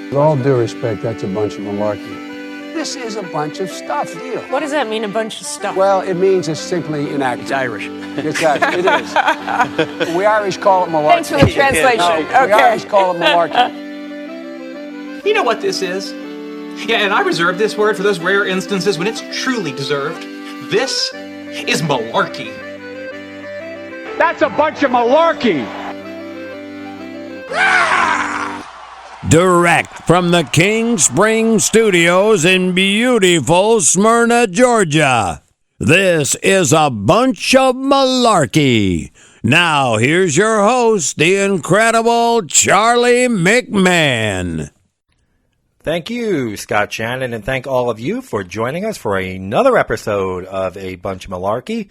With all due respect, that's a bunch of malarkey. This is a bunch of stuff, deal. What does that mean, a bunch of stuff? Well, it means it's simply inaccurate. It's Irish. It's Irish. It is. We Irish call it malarkey. Thanks for the translation. No, we Irish call it malarkey. You know what this is? Yeah, and I reserve this word for those rare instances when it's truly deserved. This is malarkey. That's a bunch of malarkey. Direct from the King Spring Studios in beautiful Smyrna, Georgia. This is a bunch of malarkey. Now, here's your host, the incredible Charlie McMahon. Thank you, Scott Shannon, and thank all of you for joining us for another episode of A Bunch of Malarkey.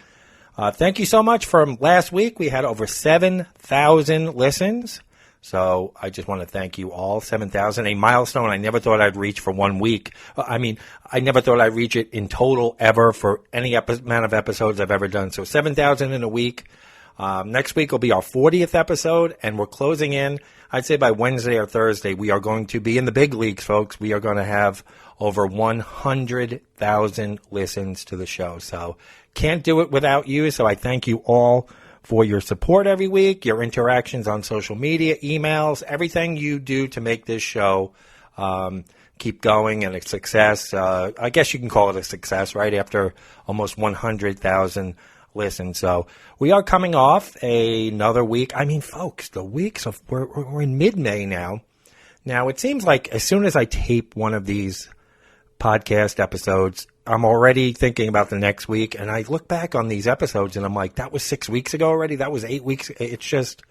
Thank you so much. From last week, we had over 7,000 listens. So I just want to thank you all. 7,000, a milestone I never thought I'd reach for 1 week. I never thought I'd reach it in total ever for any amount of episodes I've ever done. So 7,000 in a week. Next week will be our 40th episode, and we're closing in. I'd say by Wednesday or Thursday, we are going to be in the big leagues, folks. We are going to have over 100,000 listens to the show. So can't do it without you. So I thank you all for your support every week, your interactions on social media, emails, everything you do to make this show keep going and a success. I guess you can call it a success, right, after almost 100,000 listens. So we are coming off another week. I mean, folks, the weeks of we're in mid-May now. Now, it seems like as soon as I tape one of these podcast episodes, I'm already thinking about the next week, and I look back on these episodes, and I'm like, that was 6 weeks ago already? That was 8 weeks? It's just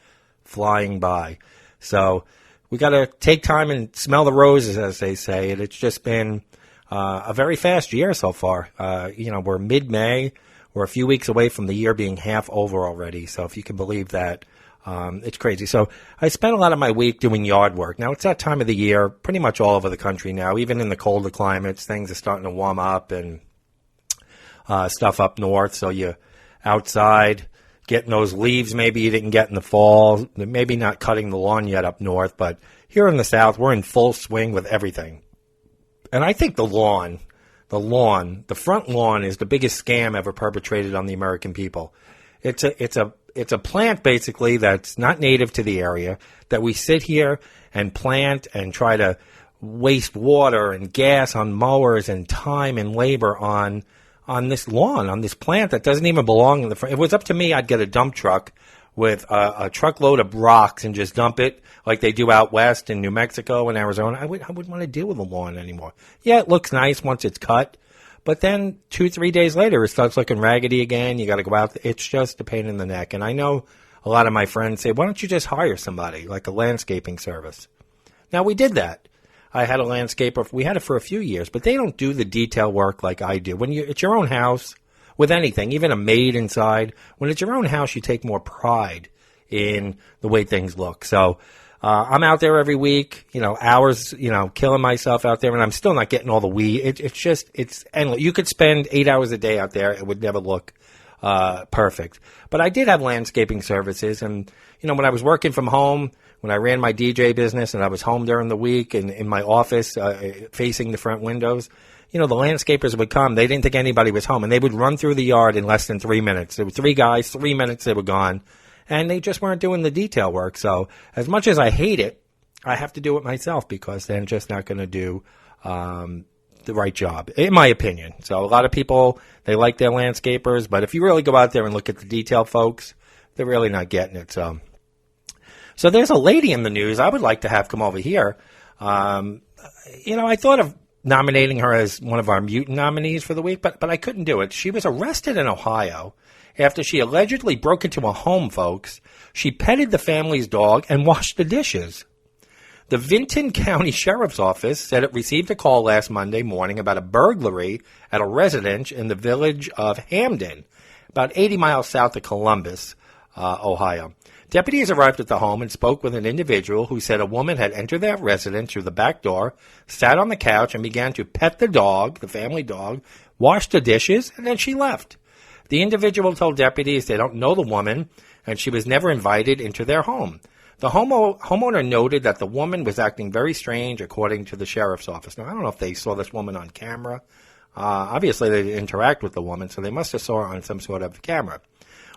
flying by. So we got to take time and smell the roses, as they say, and it's just been a very fast year so far. We're mid-May. We're a few weeks away from the year being half over already, so if you can believe that, it's crazy. So I spent a lot of my week doing yard work. Now, it's that time of the year pretty much all over the country now. Even in the colder climates, things are starting to warm up and stuff up north. So you're outside getting those leaves maybe you didn't get in the fall. Maybe not cutting the lawn yet up north, but here in the south, we're in full swing with everything. And I think the front lawn is the biggest scam ever perpetrated on the American people. It's a plant, basically, that's not native to the area, that we sit here and plant and try to waste water and gas on mowers and time and labor on this lawn, on this plant that doesn't even belong in the front. If it was up to me, I'd get a dump truck with a truckload of rocks and just dump it like they do out west in New Mexico and Arizona. I wouldn't want to deal with the lawn anymore. Yeah, it looks nice once it's cut. But then 2-3 days later, it starts looking raggedy again. You got to go out. It's just a pain in the neck. And I know a lot of my friends say, why don't you just hire somebody, like a landscaping service? Now, we did that. I had a landscaper. We had it for a few years, but they don't do the detail work like I do. When it's your own house, with anything, even a maid inside, when it's your own house, you take more pride in the way things look. So I'm out there every week, hours, killing myself out there, and I'm still not getting all the weed. It's endless. You could spend 8 hours a day out there. It would never look perfect. But I did have landscaping services, and, when I was working from home, when I ran my DJ business and I was home during the week and in my office facing the front windows, the landscapers would come. They didn't think anybody was home, and they would run through the yard in less than 3 minutes. There were 3 guys, 3 minutes, they were gone. And they just weren't doing the detail work. So as much as I hate it, I have to do it myself because they're just not going to do the right job, in my opinion. So a lot of people, they like their landscapers. But if you really go out there and look at the detail, folks, they're really not getting it. So there's a lady in the news I would like to have come over here. I thought of nominating her as one of our mutant nominees for the week, but I couldn't do it. She was arrested in Ohio after she allegedly broke into a home, folks. She petted the family's dog and washed the dishes. The Vinton County Sheriff's Office said it received a call last Monday morning about a burglary at a residence in the village of Hamden, about 80 miles south of Columbus, Ohio. Deputies arrived at the home and spoke with an individual who said a woman had entered their residence through the back door, sat on the couch, and began to pet the dog, the family dog, washed the dishes, and then she left. The individual told deputies they don't know the woman, and she was never invited into their home. The homeowner noted that the woman was acting very strange, according to the sheriff's office. Now, I don't know if they saw this woman on camera. Obviously, they didn't interact with the woman, so they must have saw her on some sort of camera.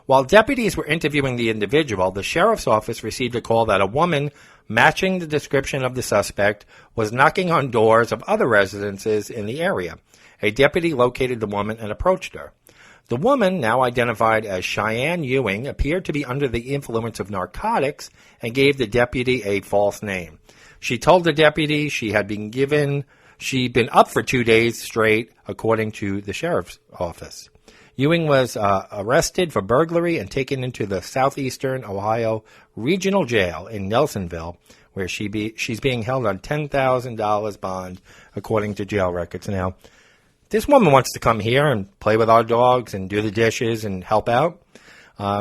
While deputies were interviewing the individual, the sheriff's office received a call that a woman matching the description of the suspect was knocking on doors of other residences in the area. A deputy located the woman and approached her. The woman, now identified as Cheyenne Ewing, appeared to be under the influence of narcotics and gave the deputy a false name. She told the deputy she'd been up for 2 days straight, according to the sheriff's office. Ewing was arrested for burglary and taken into the Southeastern Ohio Regional Jail in Nelsonville, where she's being held on $10,000 bond, according to jail records. Now, this woman wants to come here and play with our dogs and do the dishes and help out.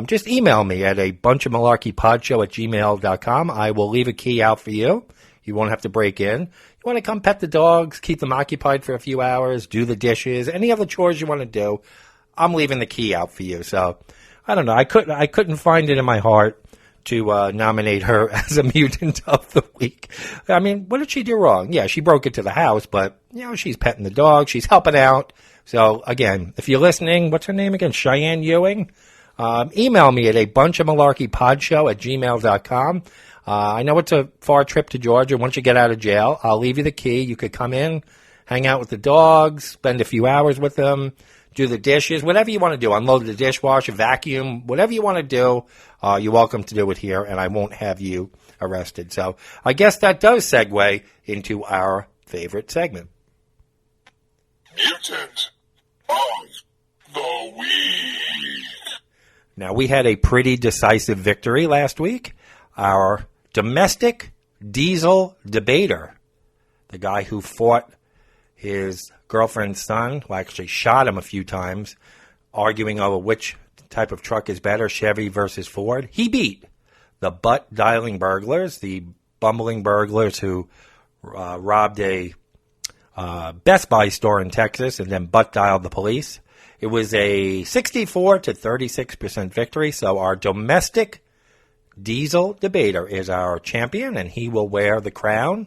Just email me at a bunchofmalarkeypodshow@gmail.com. I will leave a key out for you. You won't have to break in. You want to come pet the dogs, keep them occupied for a few hours, do the dishes, any other chores you want to do, I'm leaving the key out for you. So, I don't know. I couldn't find it in my heart to nominate her as a mutant of the week. I mean, what did she do wrong? Yeah, she broke into the house, but, she's petting the dog. She's helping out. So, again, if you're listening, what's her name again? Cheyenne Ewing? Email me at a bunchofmalarkeypodshow@gmail.com. I know it's a far trip to Georgia. Once you get out of jail, I'll leave you the key. You could come in, hang out with the dogs, spend a few hours with them, do the dishes, whatever you want to do. Unload the dishwasher, vacuum, whatever you want to do, you're welcome to do it here, and I won't have you arrested. So I guess that does segue into our favorite segment. Mutant of the Week. Now, we had a pretty decisive victory last week. Our domestic diesel debater, the guy who fought his girlfriend's son, who actually shot him a few times, arguing over which type of truck is better, Chevy versus Ford, he beat the butt-dialing burglars, the bumbling burglars who robbed a Best Buy store in Texas and then butt-dialed the police. It was a 64 to 36% victory, so our domestic diesel debater is our champion, and he will wear the crown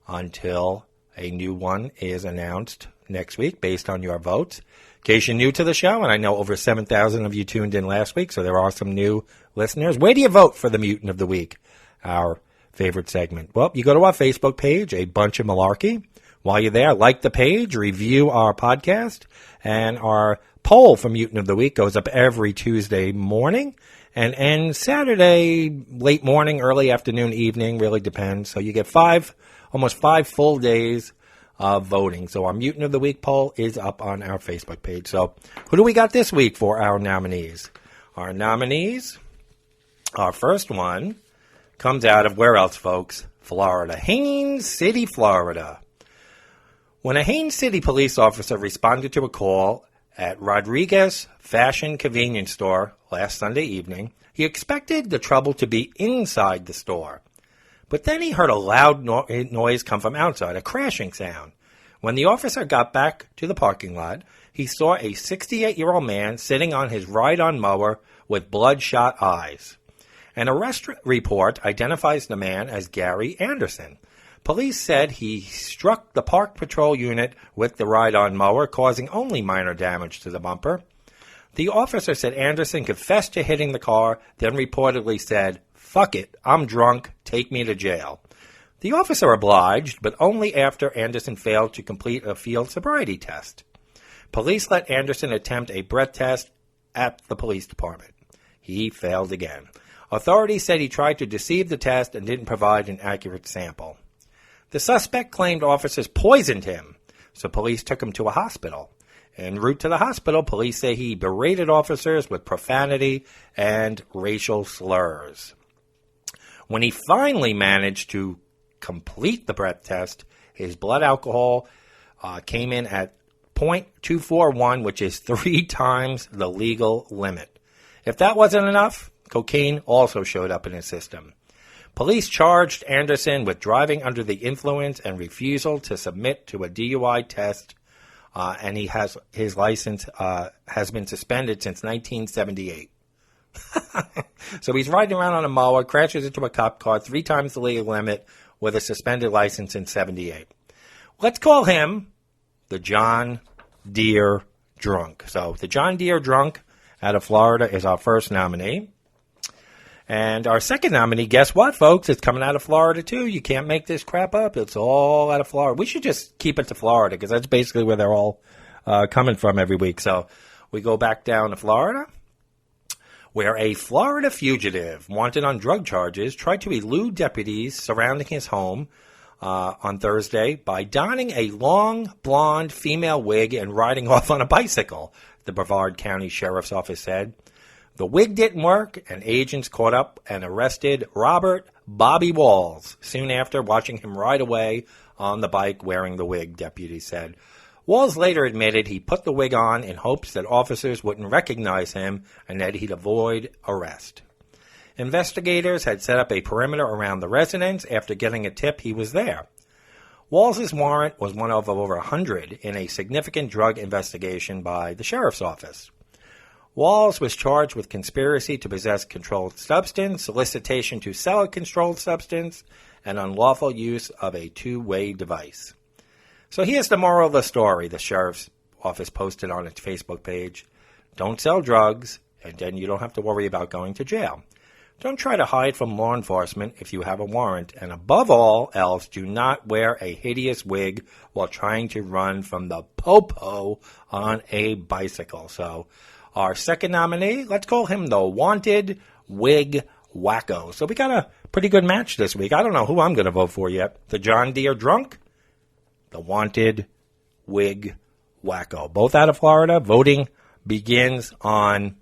until a new one is announced next week based on your votes. In case you're new to the show, and I know over 7,000 of you tuned in last week, so there are some new listeners. Where do you vote for the Mutant of the Week, our favorite segment? Well, you go to our Facebook page, A Bunch of Malarkey. While you're there, like the page, review our podcast, and our poll for Mutant of the Week goes up every Tuesday morning and ends Saturday late morning, early afternoon, evening, really depends. So you get almost 5 full days of voting. So our Mutant of the Week poll is up on our Facebook page. So who do we got this week for our nominees? Our nominees, our first one comes out of where else, folks? Florida. Haines City, Florida. When a Haines City police officer responded to a call at Rodriguez Fashion Convenience Store last Sunday evening, he expected the trouble to be inside the store. But then he heard a loud noise come from outside, a crashing sound. When the officer got back to the parking lot, he saw a 68-year-old man sitting on his ride-on mower with bloodshot eyes. An arrest report identifies the man as Gary Anderson. Police said he struck the park patrol unit with the ride-on mower, causing only minor damage to the bumper. The officer said Anderson confessed to hitting the car, then reportedly said, "Fuck it, I'm drunk, take me to jail." The officer obliged, but only after Anderson failed to complete a field sobriety test. Police let Anderson attempt a breath test at the police department. He failed again. Authorities said he tried to deceive the test and didn't provide an accurate sample. The suspect claimed officers poisoned him, so police took him to a hospital. En route to the hospital, police say he berated officers with profanity and racial slurs. When he finally managed to complete the breath test, his blood alcohol came in at 0.241, which is 3 times the legal limit. If that wasn't enough, cocaine also showed up in his system. Police charged Anderson with driving under the influence and refusal to submit to a DUI test, and his license has been suspended since 1978. So he's riding around on a mower, crashes into a cop car 3 times the legal limit with a suspended license in 78. Let's call him the John Deere Drunk. So the John Deere Drunk out of Florida is our first nominee. And our second nominee, guess what, folks? It's coming out of Florida, too. You can't make this crap up. It's all out of Florida. We should just keep it to Florida because that's basically where they're all coming from every week. So we go back down to Florida, where a Florida fugitive wanted on drug charges tried to elude deputies surrounding his home on Thursday by donning a long, blonde female wig and riding off on a bicycle, the Brevard County Sheriff's Office said. The wig didn't work, and agents caught up and arrested Robert Bobby Walls soon after, watching him ride away on the bike wearing the wig, deputies said. Walls later admitted he put the wig on in hopes that officers wouldn't recognize him and that he'd avoid arrest. Investigators had set up a perimeter around the residence after getting a tip he was there. Walls' warrant was one of over 100 in a significant drug investigation by the sheriff's office. Walls was charged with conspiracy to possess controlled substance, solicitation to sell a controlled substance, and unlawful use of a two-way device. So here's the moral of the story the sheriff's office posted on its Facebook page. Don't sell drugs, and then you don't have to worry about going to jail. Don't try to hide from law enforcement if you have a warrant, and above all else, do not wear a hideous wig while trying to run from the popo on a bicycle. So our second nominee, let's call him the Wanted Wig Wacko. So we got a pretty good match this week. I don't know who I'm going to vote for yet. The John Deere Drunk, the Wanted Wig Wacko. Both out of Florida. Voting begins on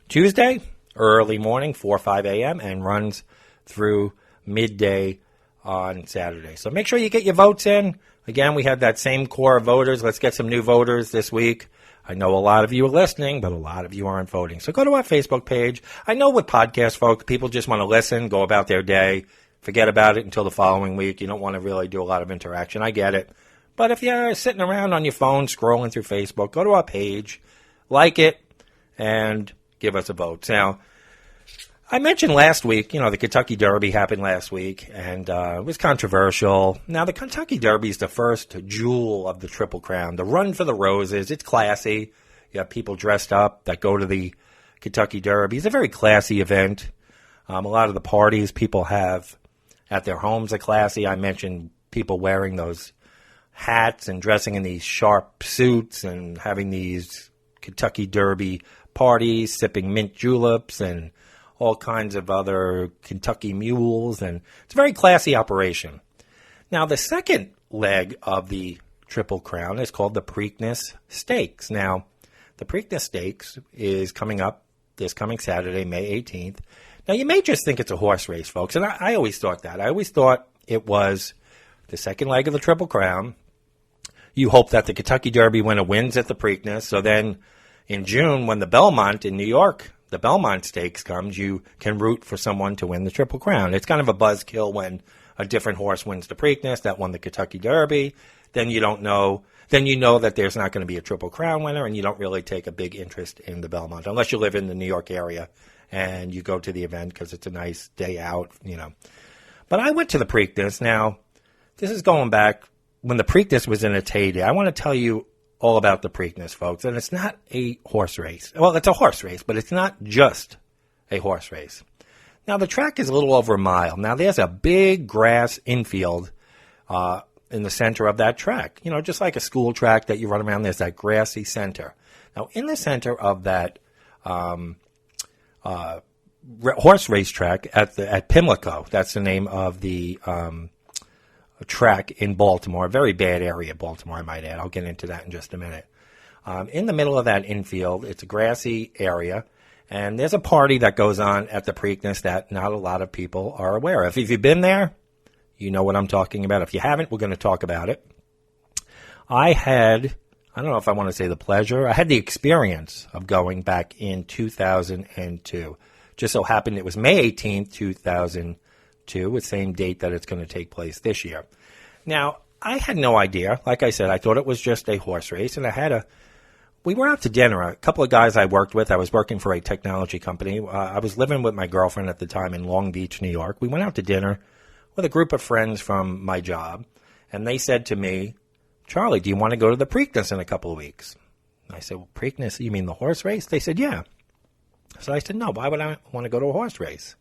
Tuesday, early morning, 4 or 5 a.m., and runs through midday on Saturday. So make sure you get your votes in. Again, we have that same core of voters. Let's get some new voters this week. I know a lot of you are listening, but a lot of you aren't voting. So go to our Facebook page. I know with podcast folks, people just want to listen, go about their day, forget about it until the following week. You don't want to really do a lot of interaction. I get it. But if you're sitting around on your phone scrolling through Facebook, go to our page, like it, and give us a vote. Now, I mentioned last week, the Kentucky Derby happened last week, and it was controversial. Now, the Kentucky Derby is the first jewel of the Triple Crown, the Run for the Roses. It's classy. You have people dressed up that go to the Kentucky Derby. It's a very classy event. A lot of the parties people have at their homes are classy. I mentioned people wearing those hats and dressing in these sharp suits and having these Kentucky Derby parties, sipping mint juleps and all kinds of other Kentucky mules, and it's a very classy operation. Now, the second leg of the Triple Crown is called the Preakness Stakes. Now, the Preakness Stakes is coming up this coming Saturday, May 18th. Now, you may just think it's a horse race, folks, and I always thought that. I always thought it was the second leg of the Triple Crown. You hope that the Kentucky Derby winner wins at the Preakness, so then in June, when the Belmont in New York, the Belmont Stakes comes, you can root for someone to win the Triple Crown. It's kind of a buzzkill when a different horse wins the Preakness that won the Kentucky Derby. Then you don't know. Then you know that there's not going to be a Triple Crown winner, and you don't really take a big interest in the Belmont unless you live in the New York area and you go to the event because it's a nice day out, But I went to the Preakness. Now, this is going back when the Preakness was in its heyday. I want to tell you all about the Preakness, folks. And it's not a horse race. Well, it's a horse race, but it's not just a horse race. Now, the track is a little over a mile. Now, there's a big grass infield in the center of that track. Just like a school track that you run around, there's that grassy center. Now, in the center of that horse race track at Pimlico, that's the name of the track in Baltimore, a very bad area of Baltimore, I might add. I'll get into that in just a minute. In the middle of that infield, it's a grassy area, and there's a party that goes on at the Preakness that not a lot of people are aware of. If you've been there, you know what I'm talking about. If you haven't, we're going to talk about it. I don't know if I want to say the pleasure, I had the experience of going back in 2002. Just so happened it was May 18th, 2002, the same date that it's going to take place this year. Now, I had no idea. Like I said, I thought it was just a horse race, and I had a we were out to dinner. A couple of guys I worked with. I was working for a technology company. I was living with my girlfriend at the time in Long Beach, New York. We went out to dinner with a group of friends from my job, and they said to me, Charlie, do you want to go to the Preakness in a couple of weeks? I said, well, Preakness, you mean the horse race? They said, yeah. So I said, no, why would I want to go to a horse race?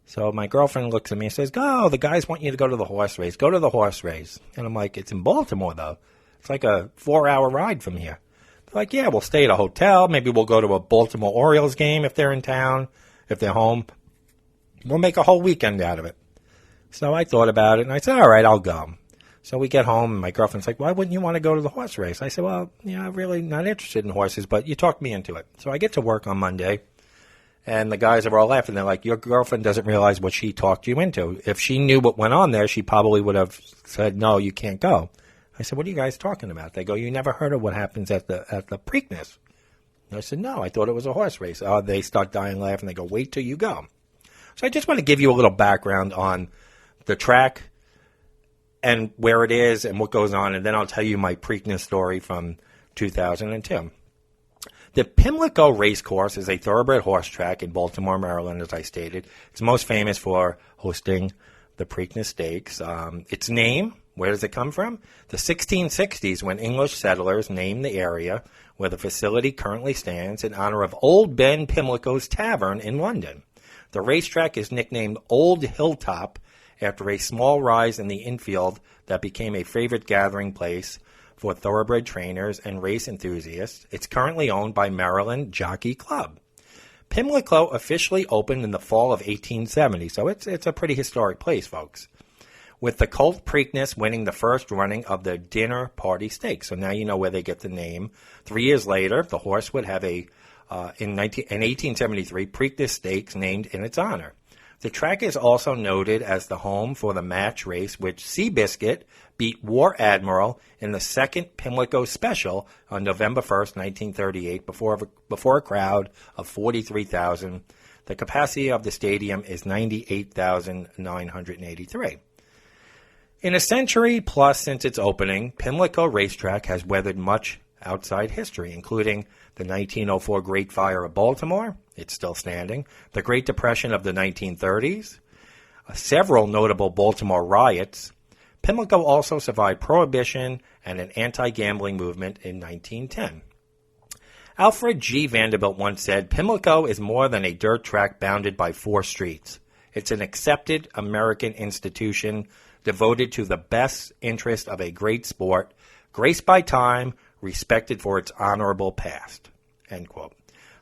So my girlfriend looks at me and says, go, the guys want you to go to the horse race. Go to the horse race. And I'm like, it's in Baltimore, though. It's like a 4-hour ride from here. They're like, yeah, we'll stay at a hotel. Maybe we'll go to a Baltimore Orioles game if they're in town, if they're home. We'll make a whole weekend out of it. So I thought about it, and I said, all right, I'll go. So we get home, and my girlfriend's like, why wouldn't you want to go to the horse race? I said, well, I'm really not interested in horses, but you talked me into it. So I get to work on Monday. And the guys are all laughing. They're like, your girlfriend doesn't realize what she talked you into. If she knew what went on there, she probably would have said, no, you can't go. I said, what are you guys talking about? They go, you never heard of what happens at the Preakness. And I said, no, I thought it was a horse race. Oh, they start dying laughing. They go, wait till you go. So I just want to give you a little background on the track and where it is and what goes on. And then I'll tell you my Preakness story from 2002. The Pimlico Racecourse is a thoroughbred horse track in Baltimore, Maryland, as I stated. It's most famous for hosting the Preakness Stakes. Its name, where does it come from? The 1660s, when English settlers named the area where the facility currently stands in honor of Old Ben Pimlico's Tavern in London. The racetrack is nicknamed Old Hilltop after a small rise in the infield that became a favorite gathering place for thoroughbred trainers and race enthusiasts. It's currently owned by Maryland Jockey Club. Pimlico officially opened in the fall of 1870, so it's a pretty historic place, folks, with the Colt Preakness winning the first running of the Dinner Party Stakes. So now you know where they get the name. 3 years later, the horse would have in 1873 Preakness Stakes named in its honor. The track is also noted as the home for the match race, which Seabiscuit beat War Admiral in the second Pimlico Special on November 1st, 1938, before a crowd of 43,000. The capacity of the stadium is 98,983. In a century plus since its opening, Pimlico Racetrack has weathered much outside history, including the 1904 Great Fire of Baltimore. It's still standing. The Great Depression of the 1930s. Several notable Baltimore riots. Pimlico also survived Prohibition and an anti-gambling movement in 1910. Alfred G. Vanderbilt once said, Pimlico is more than a dirt track bounded by 4 streets. It's an accepted American institution devoted to the best interest of a great sport, graced by time, respected for its honorable past. End quote.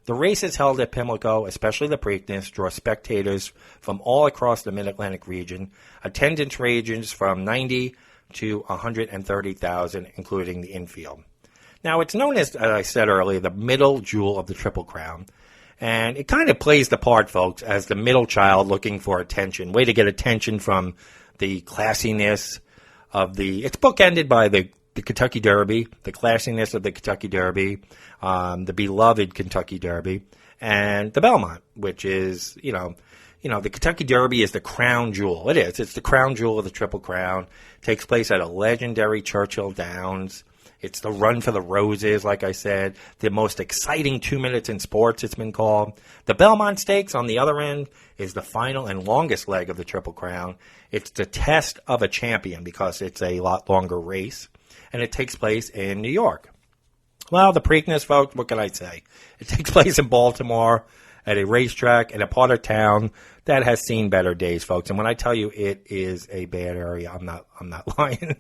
The races held at Pimlico, especially the Preakness, draw spectators from all across the Mid-Atlantic region. Attendance ranges from 90 to 130,000, including the infield. Now, it's known as I said earlier, the middle jewel of the Triple Crown. And it kind of plays the part, folks, as the middle child looking for attention. Way to get attention from the classiness of it's bookended by the Kentucky Derby, the classiness of the Kentucky Derby, the beloved Kentucky Derby, and the Belmont, which is, the Kentucky Derby is the crown jewel. It is. It's the crown jewel of the Triple Crown. It takes place at a legendary Churchill Downs. It's the run for the roses, like I said, the most exciting 2 minutes in sports, it's been called. The Belmont Stakes, on the other end, is the final and longest leg of the Triple Crown. It's the test of a champion because it's a lot longer race, and it takes place in New York. Well, the Preakness, folks, what can I say? It takes place in Baltimore at a racetrack in a part of town that has seen better days, folks. And when I tell you it is a bad area, I'm not lying.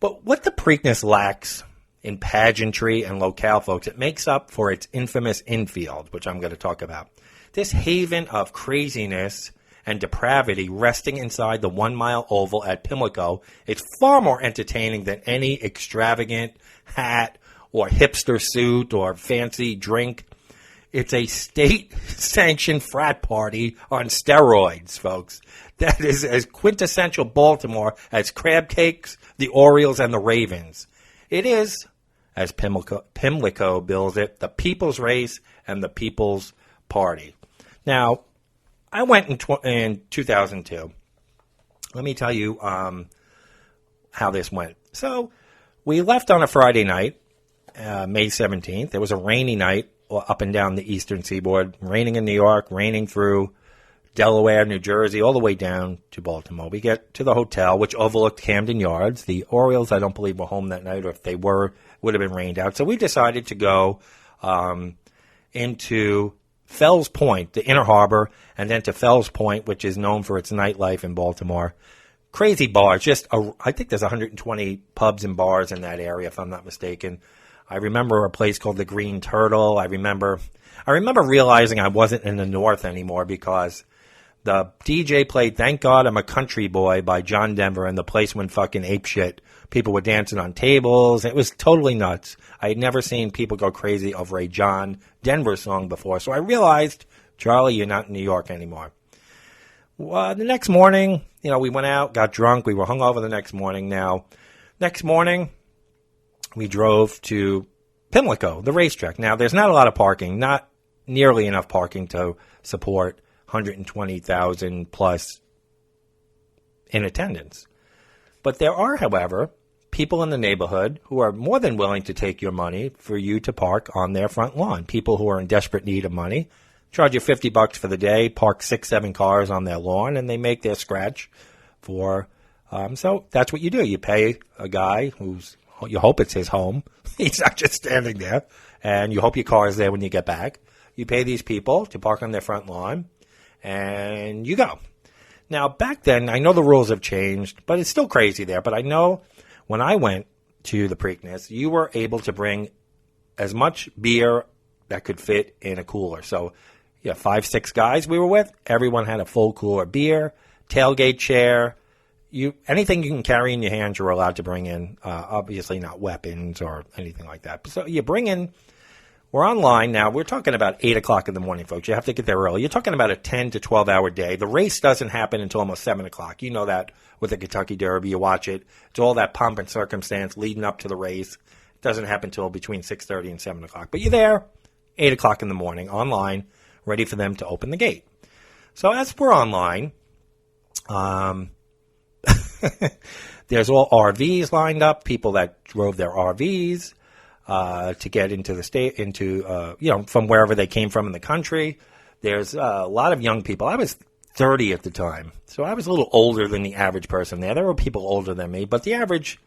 But what the Preakness lacks in pageantry and locale, folks, it makes up for its infamous infield, which I'm going to talk about. This haven of craziness and depravity resting inside the 1 mile oval at Pimlico is far more entertaining than any extravagant hat or hipster suit or fancy drink. It's a state-sanctioned frat party on steroids, folks. That is as quintessential Baltimore as crab cakes, the Orioles, and the Ravens. It is, as Pimlico bills it, the people's race and the people's party. Now, I went in 2002. Let me tell you how this went. So, we left on a Friday night, May 17th. It was a rainy night up and down the eastern seaboard, raining in New York, raining through Delaware, New Jersey, all the way down to Baltimore. We get to the hotel, which overlooked Camden Yards. The Orioles, I don't believe, were home that night, or if they were, would have been rained out. So we decided to go into Fells Point, the Inner Harbor, and then to Fells Point, which is known for its nightlife in Baltimore. Crazy bars. I think there's 120 pubs and bars in that area, if I'm not mistaken. I remember a place called the Green Turtle. I remember realizing I wasn't in the North anymore because the DJ played Thank God I'm a Country Boy by John Denver, and the place went fucking apeshit. People were dancing on tables. It was totally nuts. I had never seen people go crazy over a John Denver song before. So I realized, Charlie, you're not in New York anymore. Well, the next morning, we went out, got drunk. We were hungover the next morning. Now, next morning, we drove to Pimlico, the racetrack. Now, there's not a lot of parking, not nearly enough parking to support 120,000 plus in attendance. But there are, however, people in the neighborhood who are more than willing to take your money for you to park on their front lawn. People who are in desperate need of money charge you $50 for the day, park 6-7 cars on their lawn, and they make their scratch for. So that's what you do. You pay a guy you hope it's his home. He's not just standing there, and you hope your car is there when you get back. You pay these people to park on their front lawn, and you go. Now, back then, I know the rules have changed, but it's still crazy there. But I know when I went to the Preakness, you were able to bring as much beer that could fit in a cooler. So, 5-6 guys we were with, everyone had a full cooler of beer, tailgate chair. Anything you can carry in your hands, you're allowed to bring in. Obviously, not weapons or anything like that. So you bring in. We're online now. We're talking about 8 o'clock in the morning, folks. You have to get there early. You're talking about a 10 to 12-hour day. The race doesn't happen until almost 7 o'clock. You know that with the Kentucky Derby. You watch it. It's all that pomp and circumstance leading up to the race. It doesn't happen until between 6:30 and 7 o'clock. But you're there 8 o'clock in the morning, online, ready for them to open the gate. So as we're online, there's all RVs lined up, people that drove their RVs to get into the state, from wherever they came from in the country. There's a lot of young people. I was 30 at the time, so I was a little older than the average person there. There were people older than me, but the average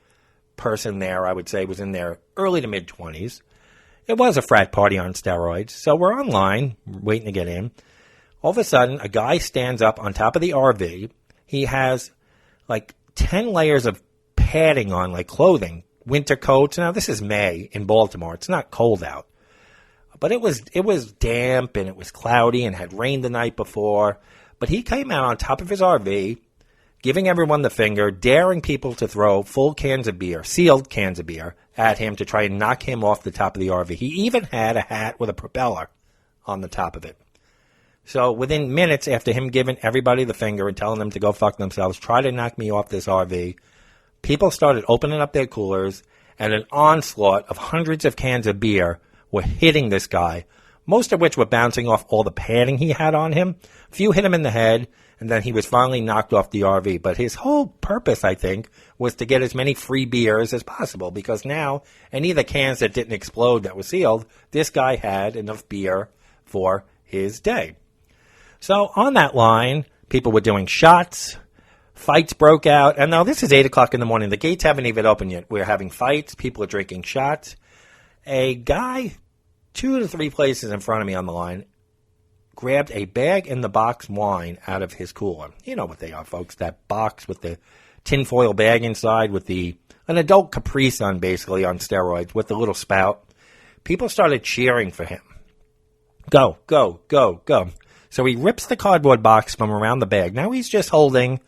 person there, I would say, was in their early to mid-20s. It was a frat party on steroids, so we're online, waiting to get in. All of a sudden, a guy stands up on top of the RV. He has like 10 layers of padding on, like clothing, winter coats. Now, this is May in Baltimore. It's not cold out. But it was damp and it was cloudy and had rained the night before. But he came out on top of his RV, giving everyone the finger, daring people to throw full cans of beer, sealed cans of beer, at him to try and knock him off the top of the RV. He even had a hat with a propeller on the top of it. So within minutes after him giving everybody the finger and telling them to go fuck themselves, try to knock me off this RV, people started opening up their coolers, and an onslaught of hundreds of cans of beer were hitting this guy, most of which were bouncing off all the padding he had on him. A few hit him in the head, and then he was finally knocked off the RV. But his whole purpose, I think, was to get as many free beers as possible, because now any of the cans that didn't explode that were sealed, this guy had enough beer for his day. So on that line, people were doing shots. Fights broke out. And now this is 8 o'clock in the morning. The gates haven't even opened yet. We're having fights. People are drinking shots. A guy 2 to 3 places in front of me on the line grabbed a bag-in-the-box wine out of his cooler. You know what they are, folks. That box with the tinfoil bag inside with an adult Capri Sun, basically, on steroids with the little spout. People started cheering for him. Go, go, go, go. So he rips the cardboard box from around the bag. Now he's just holding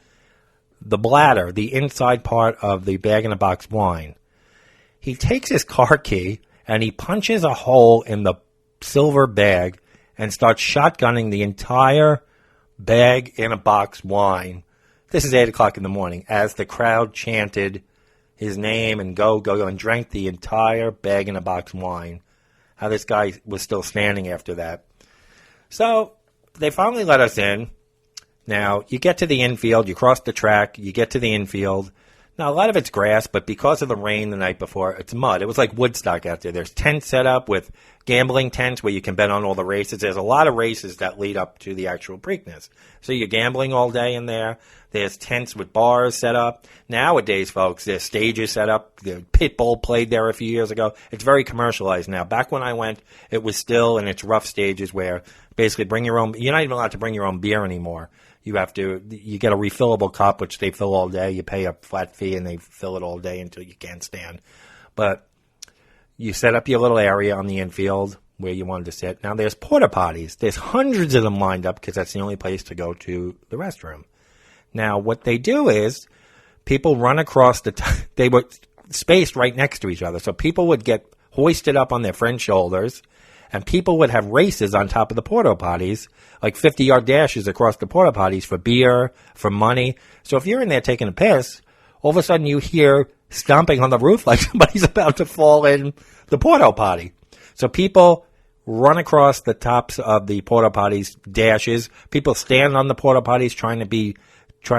the bladder, the inside part of the bag-in-a-box wine. He takes his car key and he punches a hole in the silver bag and starts shotgunning the entire bag-in-a-box wine. This is 8 o'clock in the morning as the crowd chanted his name and go, go, go, and drank the entire bag-in-a-box wine. How this guy was still standing after that. So they finally let us in. Now, you get to the infield, you cross the track, you get to the infield. Now, a lot of it's grass, but because of the rain the night before, it's mud. It was like Woodstock out there. There's tents set up with gambling tents where you can bet on all the races. There's a lot of races that lead up to the actual Preakness. So you're gambling all day in there. There's tents with bars set up. Nowadays, folks, there's stages set up. The Pitbull played there a few years ago. It's very commercialized now. Back when I went, it was still in its rough stages where basically bring your own – you're not even allowed to bring your own beer anymore. You get a refillable cup, which they fill all day. You pay a flat fee, and they fill it all day until you can't stand. But you set up your little area on the infield where you wanted to sit. Now, there's porta potties. There's hundreds of them lined up because that's the only place to go to the restroom. Now, what they do is people run across they were spaced right next to each other. So people would get hoisted up on their friend's shoulders, and people would have races on top of the porta potties, like 50-yard dashes across the porta potties for beer, for money. So if you're in there taking a piss, all of a sudden you hear stomping on the roof like somebody's about to fall in the porta potty. So people run across the tops of the porta potties, dashes. People stand on the porta potties trying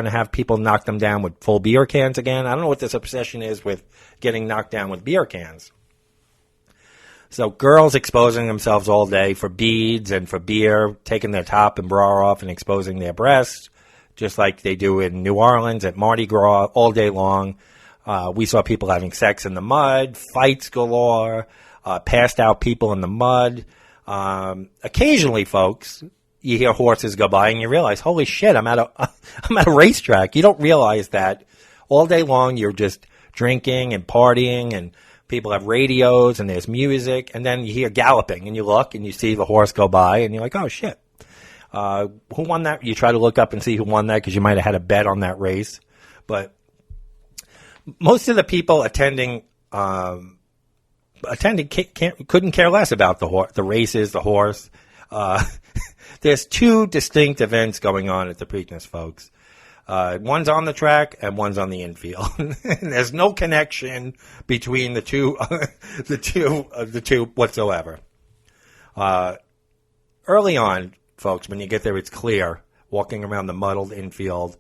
to have people knock them down with full beer cans again. I don't know what this obsession is with getting knocked down with beer cans. So girls exposing themselves all day for beads and for beer, taking their top and bra off and exposing their breasts, just like they do in New Orleans at Mardi Gras all day long. We saw people having sex in the mud, fights galore, passed out people in the mud. Occasionally, folks, you hear horses go by and you realize, holy shit, I'm at a racetrack. You don't realize that all day long you're just drinking and partying, and people have radios and there's music, and then you hear galloping and you look and you see the horse go by and you're like, oh shit. Who won that? You try to look up and see who won that because you might have had a bet on that race. But most of the people attending couldn't care less about the races, the horse. There's two distinct events going on at the Preakness, folks. One's on the track and one's on the infield. And there's no connection between the two whatsoever. Early on, folks, when you get there, it's clear, walking around the muddled infield,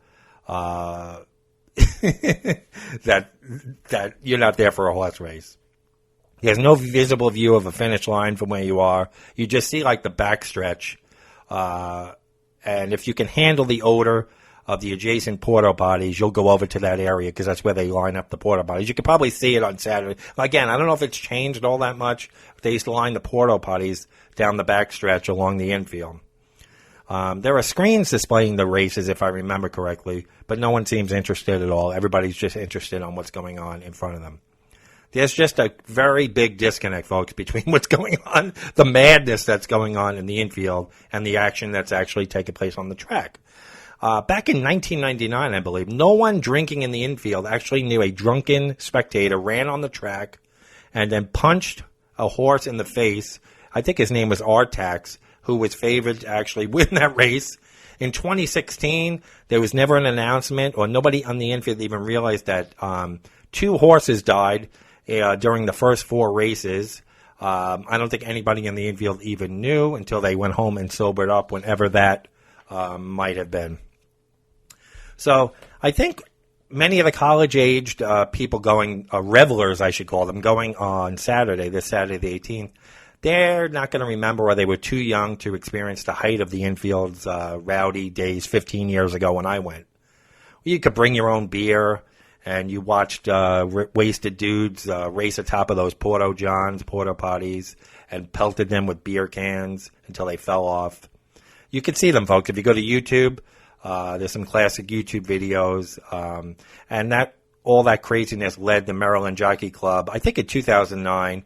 that you're not there for a horse race. There's no visible view of a finish line from where you are. You just see like the backstretch. And if you can handle the odor of the adjacent porta potties, you'll go over to that area because that's where they line up the porta potties. You can probably see it on Saturday. Again, I don't know if it's changed all that much. They used to line the porta potties down the backstretch along the infield. There are screens displaying the races, if I remember correctly, but no one seems interested at all. Everybody's just interested on what's going on in front of them. There's just a very big disconnect, folks, between what's going on, the madness that's going on in the infield, and the action that's actually taking place on the track. Back in 1999, I believe, no one drinking in the infield actually knew a drunken spectator ran on the track and then punched a horse in the face. I think his name was Artax, who was favored to actually win that race. In 2016, there was never an announcement, or nobody on the infield even realized that 2 horses died during the first 4 races. I don't think anybody in the infield even knew until they went home and sobered up, whenever that might have been. So I think many of the college-aged people going, revelers I should call them, going on Saturday, this Saturday the 18th, they're not going to remember, or they were too young to experience the height of the infield's rowdy days 15 years ago when I went. You could bring your own beer, and you watched wasted dudes race atop of those porta potties, and pelted them with beer cans until they fell off. You can see them, folks. If you go to YouTube, there's some classic YouTube videos, and all that craziness led the Maryland Jockey Club, I think in 2009,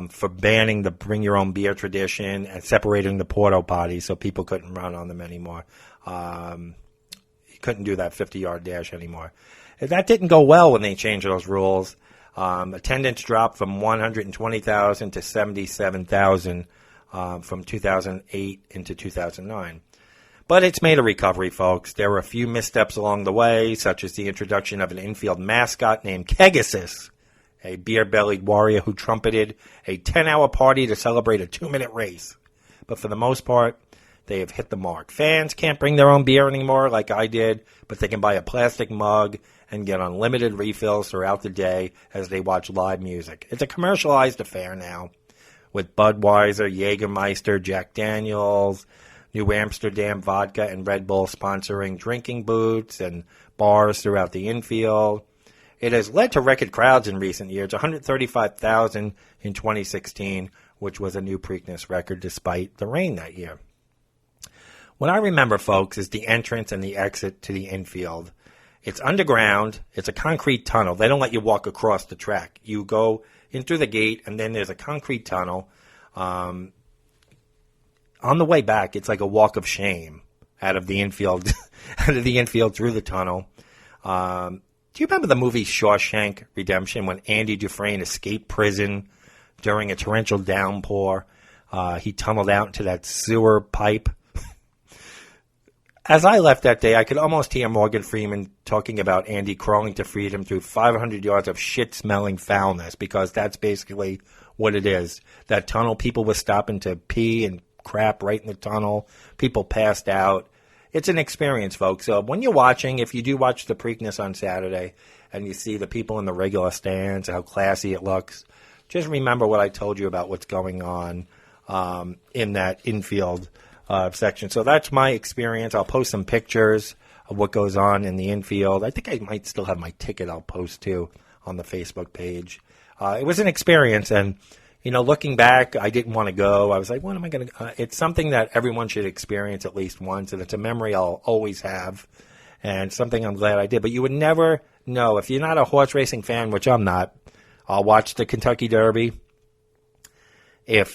for banning the bring your own beer tradition and separating the porta potties so people couldn't run on them anymore. You couldn't do that 50-yard dash anymore. That didn't go well when they changed those rules. Attendance dropped from 120,000 to 77,000 from 2008 into 2009. But it's made a recovery, folks. There were a few missteps along the way, such as the introduction of an infield mascot named Kegasis, a beer-bellied warrior who trumpeted a 10-hour party to celebrate a 2-minute race. But for the most part, They have hit the mark. Fans can't bring their own beer anymore like I did, but they can buy a plastic mug and get unlimited refills throughout the day as they watch live music. It's a commercialized affair now, with Budweiser, Jägermeister, Jack Daniels, New Amsterdam Vodka, and Red Bull sponsoring drinking booths and bars throughout the infield. It has led to record crowds in recent years, 135,000 in 2016, which was a new Preakness record despite the rain that year. What I remember, folks, is the entrance and the exit to the infield. It's underground. It's a concrete tunnel. They don't let you walk across the track. You go in through the gate, and then there's a concrete tunnel. On the way back, it's like a walk of shame out of the infield, through the tunnel. Do you remember the movie Shawshank Redemption when Andy Dufresne escaped prison during a torrential downpour? He tunneled out into that sewer pipe. As I left that day, I could almost hear Morgan Freeman talking about Andy crawling to freedom through 500 yards of shit-smelling foulness, because that's basically what it is. That tunnel, people were stopping to pee and crap right in the tunnel. People passed out. It's an experience, folks. So when you're watching, if you do watch the Preakness on Saturday and you see the people in the regular stands, how classy it looks, just remember what I told you about what's going on in that infield section. So that's my experience. I'll post some pictures of what goes on in the infield. I think I might still have my ticket I'll post too on the Facebook page. It was an experience, and looking back, I didn't want to go. I was like, what am I going to it's something that everyone should experience at least once, and it's a memory I'll always have, and something I'm glad I did. But you would never know. If you're not a horse racing fan, which I'm not, I'll watch the Kentucky Derby. If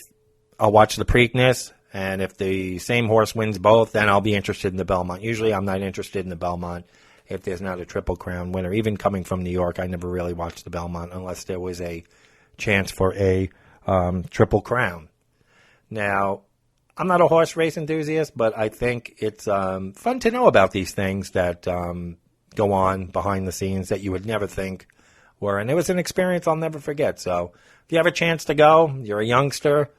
I'll watch the Preakness, and if the same horse wins both, then I'll be interested in the Belmont. Usually I'm not interested in the Belmont if there's not a Triple Crown winner. Even coming from New York, I never really watched the Belmont unless there was a chance for a Triple Crown. Now, I'm not a horse race enthusiast, but I think it's fun to know about these things that go on behind the scenes that you would never think were. And it was an experience I'll never forget. So if you have a chance to go, you're a youngster,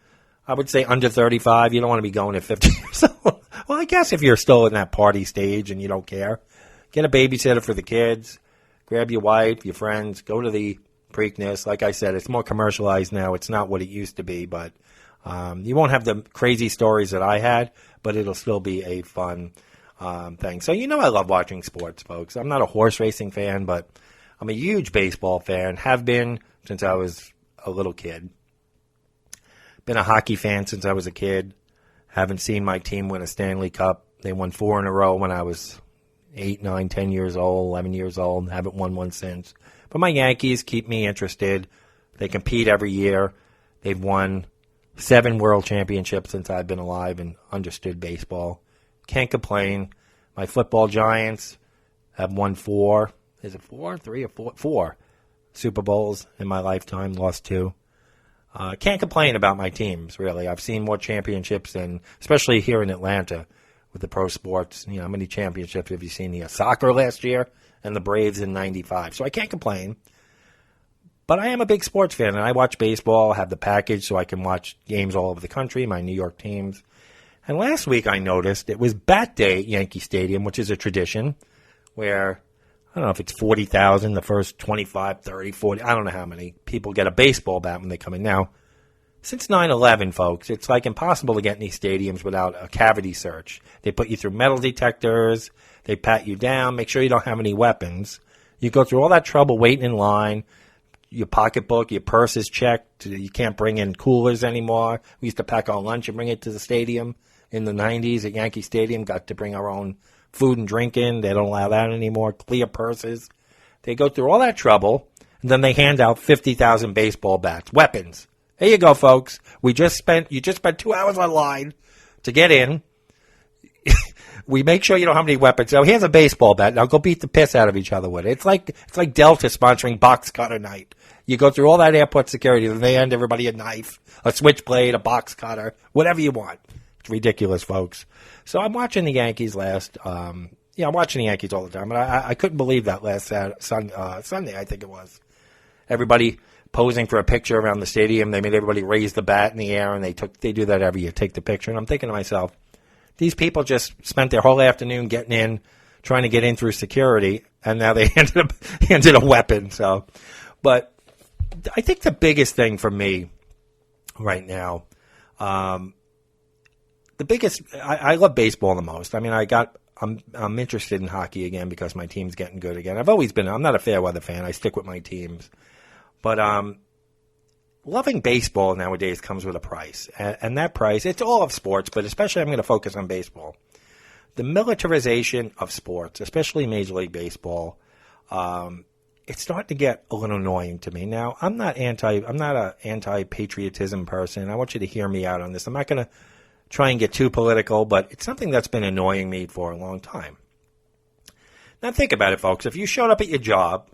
I would say under 35. You don't want to be going at 50 years old. Well, I guess if you're still in that party stage and you don't care, get a babysitter for the kids, grab your wife, your friends, go to the Preakness. Like I said, it's more commercialized now. It's not what it used to be, but you won't have the crazy stories that I had, but it'll still be a fun thing. So I love watching sports, folks. I'm not a horse racing fan, but I'm a huge baseball fan, have been since I was a little kid. Been a hockey fan since I was a kid. Haven't seen my team win a Stanley Cup. They won 4 in a row when I was 8, 9, 10 years old, 11 years old. Haven't won one since. But my Yankees keep me interested. They compete every year. They've won 7 world championships since I've been alive and understood baseball. Can't complain. My football Giants have won 4. Is it 4? 3 or 4? 4 Super Bowls in my lifetime. Lost 2. Can't complain about my teams, really. I've seen more championships, and especially here in Atlanta with the pro sports. How many championships have you seen? The soccer last year and the Braves in 95. So I can't complain. But I am a big sports fan, and I watch baseball, have the package so I can watch games all over the country, my New York teams. And last week I noticed it was Bat Day at Yankee Stadium, which is a tradition where, I don't know if it's 40,000, the first 25, 30, 40, I don't know how many people get a baseball bat when they come in. Now, since 9/11, folks, it's like impossible to get in these stadiums without a cavity search. They put you through metal detectors, they pat you down, make sure you don't have any weapons. You go through all that trouble waiting in line. Your pocketbook, your purse is checked. You can't bring in coolers anymore. We used to pack our lunch and bring it to the stadium in the 90s at Yankee Stadium. Got to bring our own food and drink in. They don't allow that anymore. Clear purses. They go through all that trouble, and then they hand out 50,000 baseball bats, weapons. There you go, folks. You just spent 2 hours online to get in. We make sure you don't have any weapons. So here's a baseball bat. Now go beat the piss out of each other with it. It's like Delta sponsoring box cutter night. You go through all that airport security, then they hand everybody a knife, a switchblade, a box cutter, whatever you want. It's ridiculous, folks. So I'm watching the Yankees I'm watching the Yankees all the time. But I couldn't believe that last Sunday, I think it was. Everybody posing for a picture around the stadium. They made everybody raise the bat in the air, and they do that every year, take the picture. And I'm thinking to myself, These people just spent their whole afternoon trying to get in through security, and now they handed a weapon. So, but I think the biggest thing for me right now, I love baseball the most. I mean, I'm interested in hockey again because my team's getting good again. I'm not a fair weather fan. I stick with my teams. But loving baseball nowadays comes with a price. And that price, it's all of sports, but especially I'm going to focus on baseball. The militarization of sports, especially Major League Baseball, it's starting to get a little annoying to me. Now, I'm not an anti-patriotism person. I want you to hear me out on this. I'm not going to try and get too political, but it's something that's been annoying me for a long time. Now, think about it, folks. If you showed up at your job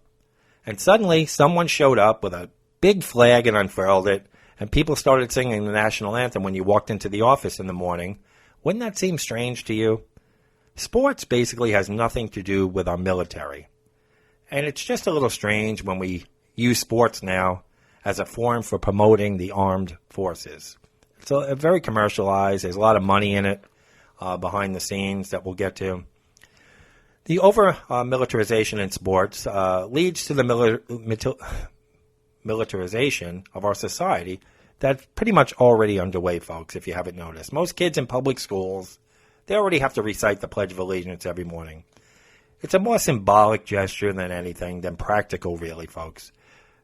and suddenly someone showed up with a big flag and unfurled it, and people started singing the national anthem when you walked into the office in the morning, wouldn't that seem strange to you? Sports basically has nothing to do with our military. And it's just a little strange when we use sports now as a forum for promoting the armed forces. It's very commercialized. There's a lot of money in it behind the scenes that we'll get to. The over-militarization in sports leads to the militarization of our society that's pretty much already underway, folks, if you haven't noticed. Most kids in public schools, they already have to recite the Pledge of Allegiance every morning. It's a more symbolic gesture than practical, really, folks.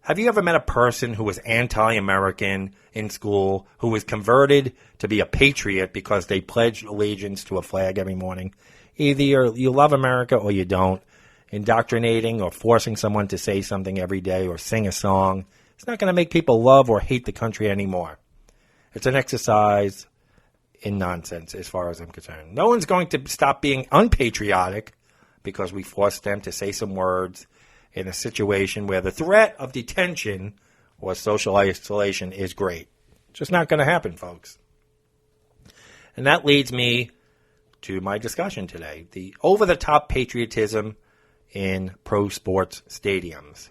Have you ever met a person who was anti-American in school, who was converted to be a patriot because they pledged allegiance to a flag every morning? Either you love America or you don't. Indoctrinating or forcing someone to say something every day or sing a song, it's not going to make people love or hate the country anymore. It's an exercise in nonsense as far as I'm concerned. No one's going to stop being unpatriotic because we forced them to say some words in a situation where the threat of detention or social isolation is great. It's just not going to happen, folks. And that leads me to my discussion today, the over-the-top patriotism in pro sports stadiums.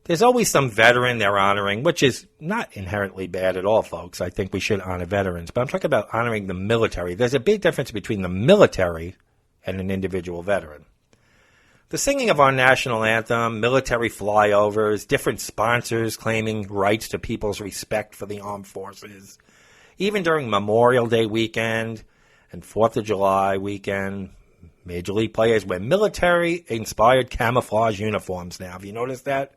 There's always some veteran they're honoring, which is not inherently bad at all, folks. I think we should honor veterans. But I'm talking about honoring the military. There's a big difference between the military and an individual veteran. The singing of our national anthem, military flyovers, different sponsors claiming rights to people's respect for the armed forces, even during Memorial Day weekend and 4th of July weekend, Major League players wear military-inspired camouflage uniforms now. Have you noticed that?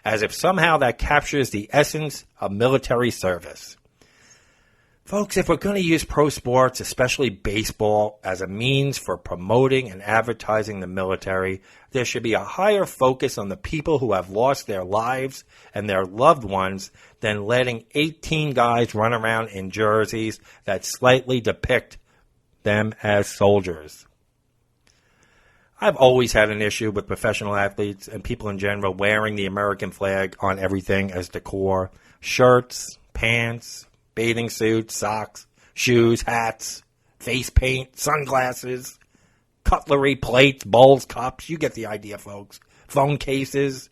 As if somehow that captures the essence of military service. Folks, if we're going to use pro sports, especially baseball, as a means for promoting and advertising the military, there should be a higher focus on the people who have lost their lives and their loved ones than letting 18 guys run around in jerseys that slightly depict them as soldiers. I've always had an issue with professional athletes and people in general wearing the American flag on everything as decor. Shirts, pants, bathing suits, socks, shoes, hats, face paint, sunglasses, cutlery, plates, bowls, cups. You get the idea, folks. Phone cases,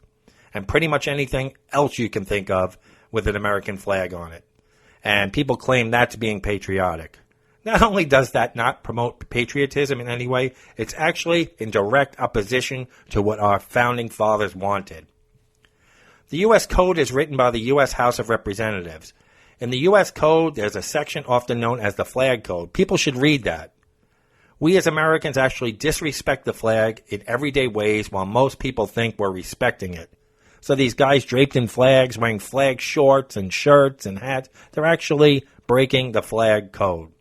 and pretty much anything else you can think of with an American flag on it. And people claim that's being patriotic. Not only does that not promote patriotism in any way, it's actually in direct opposition to what our founding fathers wanted. The U.S. Code is written by the U.S. House of Representatives. In the U.S. Code, there's a section often known as the Flag Code. People should read that. We as Americans actually disrespect the flag in everyday ways while most people think we're respecting it. So these guys draped in flags, wearing flag shorts and shirts and hats, they're actually breaking the Flag Code.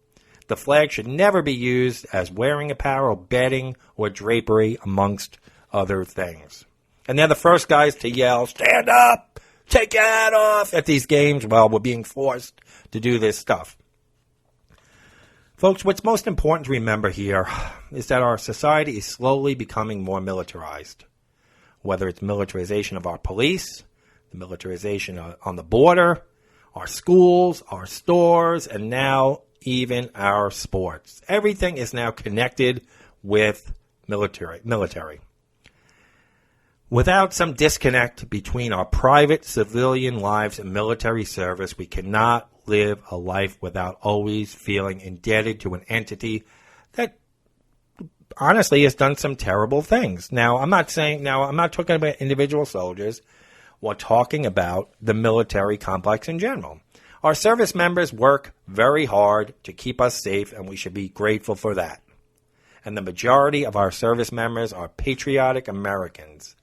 The flag should never be used as wearing apparel, bedding, or drapery, amongst other things. And they're the first guys to yell, "Stand up! Take your hat off!" at these games while we're being forced to do this stuff. Folks, what's most important to remember here is that our society is slowly becoming more militarized. Whether it's militarization of our police, the militarization on the border, our schools, our stores, and now even our sports. Everything is now connected with military. Without some disconnect between our private civilian lives and military service, we cannot live a life without always feeling indebted to an entity that honestly has done some terrible things. Now, I'm not talking about individual soldiers. We're talking about the military complex in general. Our service members work very hard to keep us safe, and we should be grateful for that. And the majority of our service members are patriotic Americans.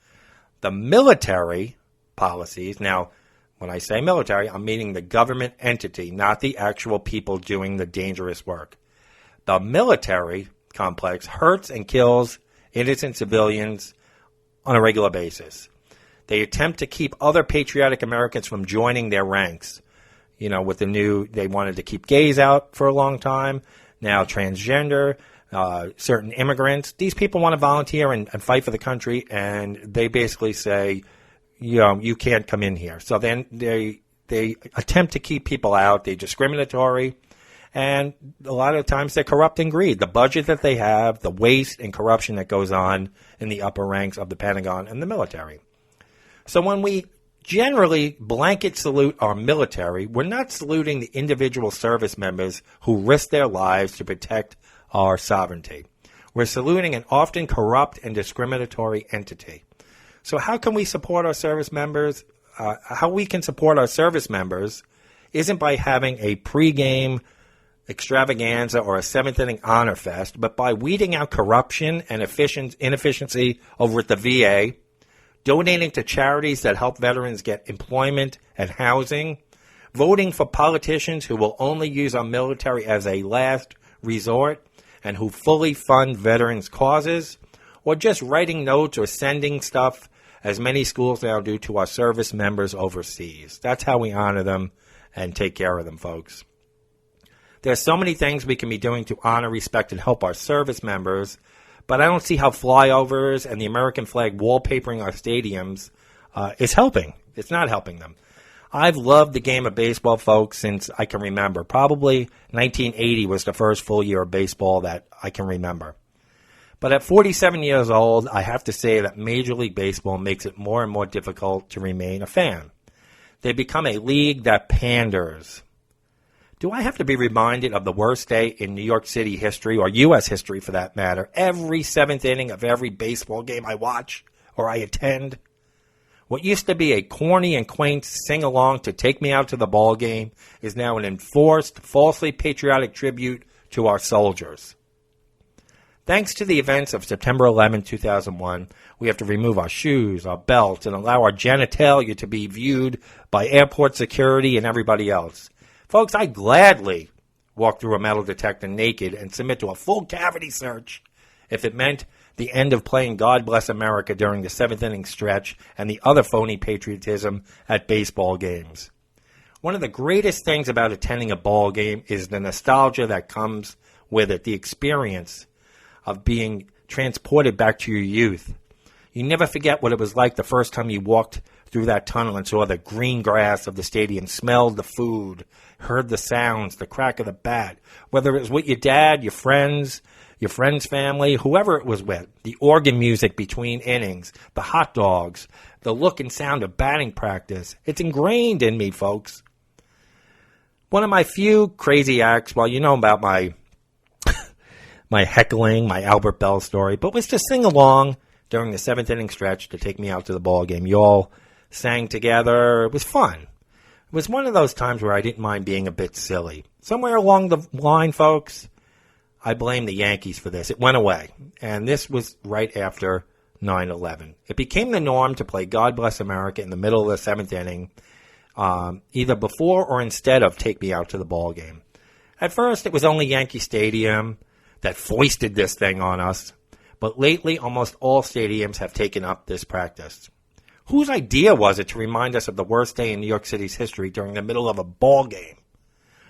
The military policies, now, when I say military, I'm meaning the government entity, not the actual people doing the dangerous work. The military complex hurts and kills innocent civilians on a regular basis. They attempt to keep other patriotic Americans from joining their ranks. With they wanted to keep gays out for a long time. Now transgender, certain immigrants. These people want to volunteer and fight for the country, and they basically say, you can't come in here. So then they attempt to keep people out. They're discriminatory, and a lot of times they're corrupt and greed. The budget that they have, the waste and corruption that goes on in the upper ranks of the Pentagon and the military. So when we generally blanket salute our military, we're not saluting the individual service members who risk their lives to protect our sovereignty. We're saluting an often corrupt and discriminatory entity. So how can we support our service members? How we can support our service members isn't by having a pregame extravaganza or a seventh inning honor fest, but by weeding out corruption and inefficiency over at the VA, donating to charities that help veterans get employment and housing, voting for politicians who will only use our military as a last resort and who fully fund veterans' causes, or just writing notes or sending stuff, as many schools now do, to our service members overseas. That's how we honor them and take care of them, folks. There's so many things we can be doing to honor, respect, and help our service members, but I don't see how flyovers and the American flag wallpapering our stadiums is helping. It's not helping them. I've loved the game of baseball, folks, since I can remember. Probably 1980 was the first full year of baseball that I can remember. But at 47 years old, I have to say that Major League Baseball makes it more and more difficult to remain a fan. They become a league that panders. Do I have to be reminded of the worst day in New York City history, or U.S. history for that matter, every seventh inning of every baseball game I watch or I attend? What used to be a corny and quaint sing-along to take me out to the ball game is now an enforced, falsely patriotic tribute to our soldiers. Thanks to the events of September 11, 2001, we have to remove our shoes, our belts, and allow our genitalia to be viewed by airport security and everybody else. Folks, I gladly walk through a metal detector naked and submit to a full cavity search if it meant the end of playing God Bless America during the seventh inning stretch and the other phony patriotism at baseball games. One of the greatest things about attending a ball game is the nostalgia that comes with it, the experience of being transported back to your youth. You never forget what it was like the first time you walked through that tunnel and saw the green grass of the stadium, smelled the food, heard the sounds, the crack of the bat, whether it was with your dad, your friends family, whoever it was with, the organ music between innings, the hot dogs, the look and sound of batting practice. It's ingrained in me, folks. One of my few crazy acts, well, you know about my my heckling, my Albert Bell story, but was to sing along during the seventh inning stretch to take me out to the ball game. You all sang together. It was fun. It was one of those times where I didn't mind being a bit silly. Somewhere along the line, folks, I blame the Yankees for this. It went away. And this was right after 9/11. It became the norm to play God Bless America in the middle of the seventh inning, either before or instead of Take Me Out to the Ball Game. At first, it was only Yankee Stadium that foisted this thing on us. But lately, almost all stadiums have taken up this practice. Whose idea was it to remind us of the worst day in New York City's history during the middle of a ball game?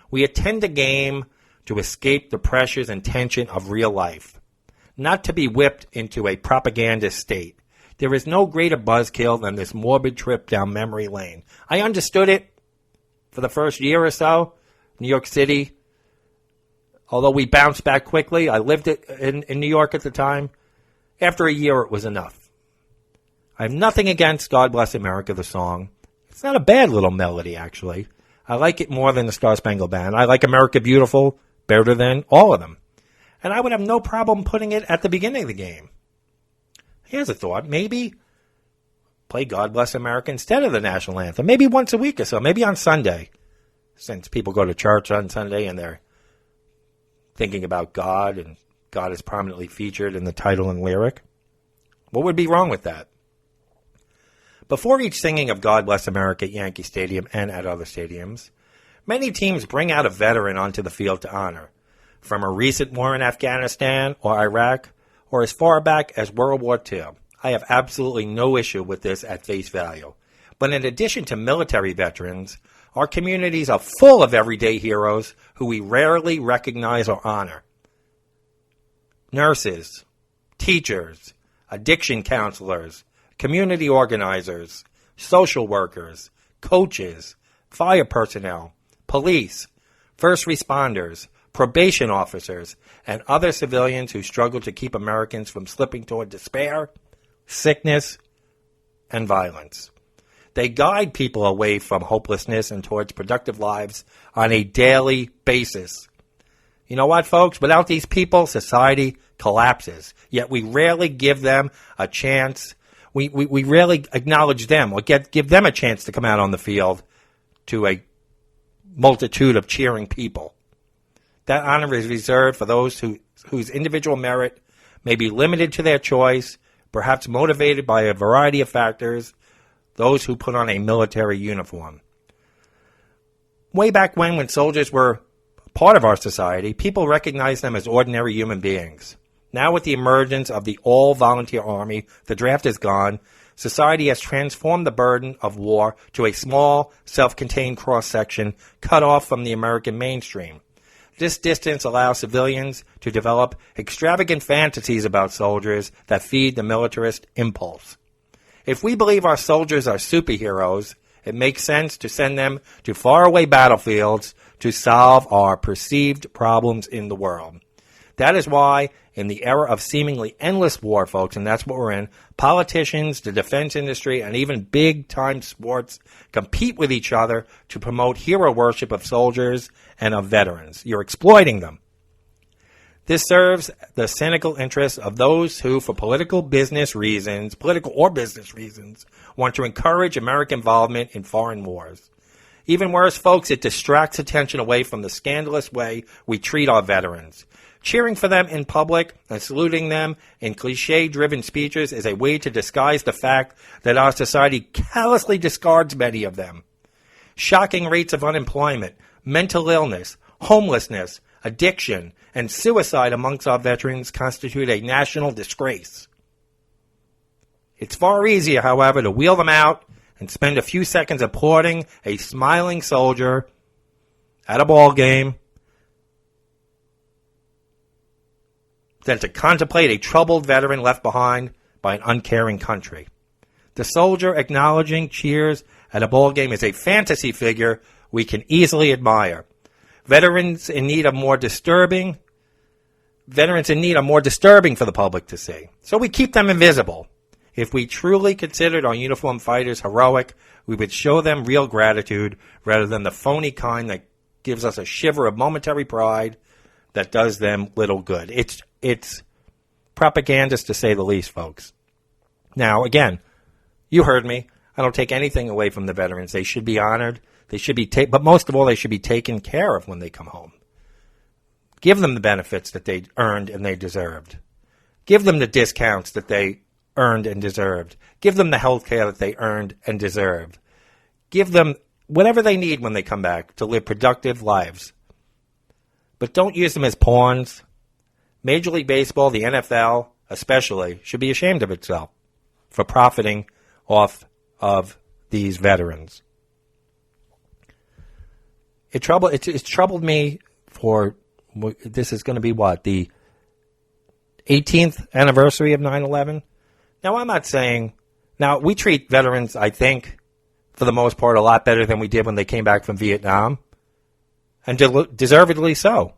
We attend a game to escape the pressures and tension of real life, not to be whipped into a propaganda state. There is no greater buzzkill than this morbid trip down memory lane. I understood it for the first year or so. New York City, although we bounced back quickly, I lived in New York at the time. After a year, it was enough. I have nothing against God Bless America, the song. It's not a bad little melody, actually. I like it more than the Star Spangled Banner. I like America Beautiful better than all of them. And I would have no problem putting it at the beginning of the game. Here's a thought. Maybe play God Bless America instead of the national anthem. Maybe once a week or so. Maybe on Sunday. Since people go to church on Sunday and they're thinking about God, and God is prominently featured in the title and lyric. What would be wrong with that? Before each singing of God Bless America at Yankee Stadium and at other stadiums, many teams bring out a veteran onto the field to honor, from a recent war in Afghanistan or Iraq, or as far back as World War II. I have absolutely no issue with this at face value. But in addition to military veterans, our communities are full of everyday heroes who we rarely recognize or honor. Nurses, teachers, addiction counselors, community organizers, social workers, coaches, fire personnel, police, first responders, probation officers, and other civilians who struggle to keep Americans from slipping toward despair, sickness, and violence. They guide people away from hopelessness and towards productive lives on a daily basis. You know what, folks? Without these people, society collapses. Yet we rarely give them a chance. We rarely acknowledge them or give them a chance to come out on the field to a multitude of cheering people. That honor is reserved for those whose individual merit may be limited to their choice, perhaps motivated by a variety of factors, those who put on a military uniform. Way back when soldiers were part of our society, people recognized them as ordinary human beings. Now with the emergence of the all-volunteer army, the draft is gone, society has transformed the burden of war to a small, self-contained cross-section cut off from the American mainstream. This distance allows civilians to develop extravagant fantasies about soldiers that feed the militarist impulse. If we believe our soldiers are superheroes, it makes sense to send them to faraway battlefields to solve our perceived problems in the world. That is why, in the era of seemingly endless war, folks, and that's what we're in, politicians, the defense industry, and even big-time sports compete with each other to promote hero worship of soldiers and of veterans. You're exploiting them. This serves the cynical interests of those who, for political or business reasons, want to encourage American involvement in foreign wars. Even worse, folks, it distracts attention away from the scandalous way we treat our veterans. Cheering for them in public and saluting them in cliche-driven speeches is a way to disguise the fact that our society callously discards many of them. Shocking rates of unemployment, mental illness, homelessness, addiction, and suicide amongst our veterans constitute a national disgrace. It's far easier, however, to wheel them out and spend a few seconds applauding a smiling soldier at a ball game than to contemplate a troubled veteran left behind by an uncaring country. The soldier acknowledging cheers at a ball game is a fantasy figure we can easily admire. Veterans in need are more disturbing for the public to see. So we keep them invisible. If we truly considered our uniformed fighters heroic, we would show them real gratitude rather than the phony kind that gives us a shiver of momentary pride that does them little good. It's propagandist to say the least, folks. Now, again, you heard me. I don't take anything away from the veterans. They should be honored. They should be but most of all, they should be taken care of when they come home. Give them the benefits that they earned and they deserved. Give them the discounts that they earned and deserved. Give them the health care that they earned and deserved. Give them whatever they need when they come back to live productive lives. But don't use them as pawns. Major League Baseball, the NFL especially, should be ashamed of itself for profiting off of these veterans. It's troubled me for, this is going to be what, the 18th anniversary of 9/11? Now, I'm not saying, now we treat veterans, I think, for the most part, a lot better than we did when they came back from Vietnam, and deservedly so.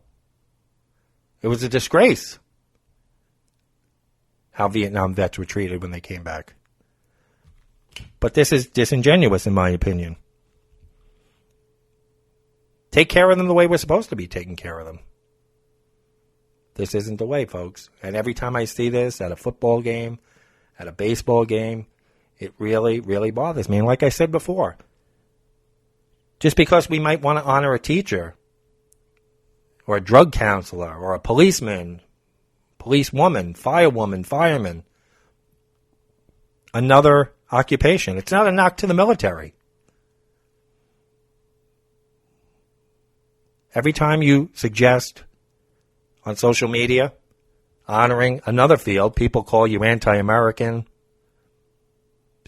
It was a disgrace how Vietnam vets were treated when they came back. But this is disingenuous, in my opinion. Take care of them the way we're supposed to be taking care of them. This isn't the way, folks. And every time I see this at a football game, at a baseball game, it really, really bothers me. And like I said before, just because we might want to honor a teacher or a drug counselor or a policeman, policewoman, firewoman, fireman, another occupation. It's not a knock to the military. Every time you suggest on social media honoring another field, people call you anti-American,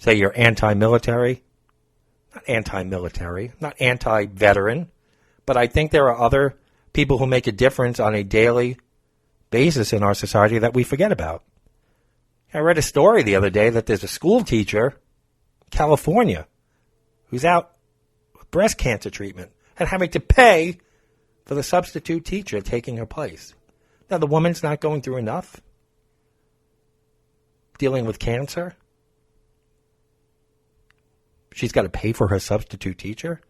say you're anti-military. Not anti-military, not anti-veteran, but I think there are other people who make a difference on a daily basis in our society that we forget about. I read a story the other day that there's a school teacher in California who's out with breast cancer treatment and having to pay for the substitute teacher taking her place. Now, the woman's not going through enough dealing with cancer. She's got to pay for her substitute teacher.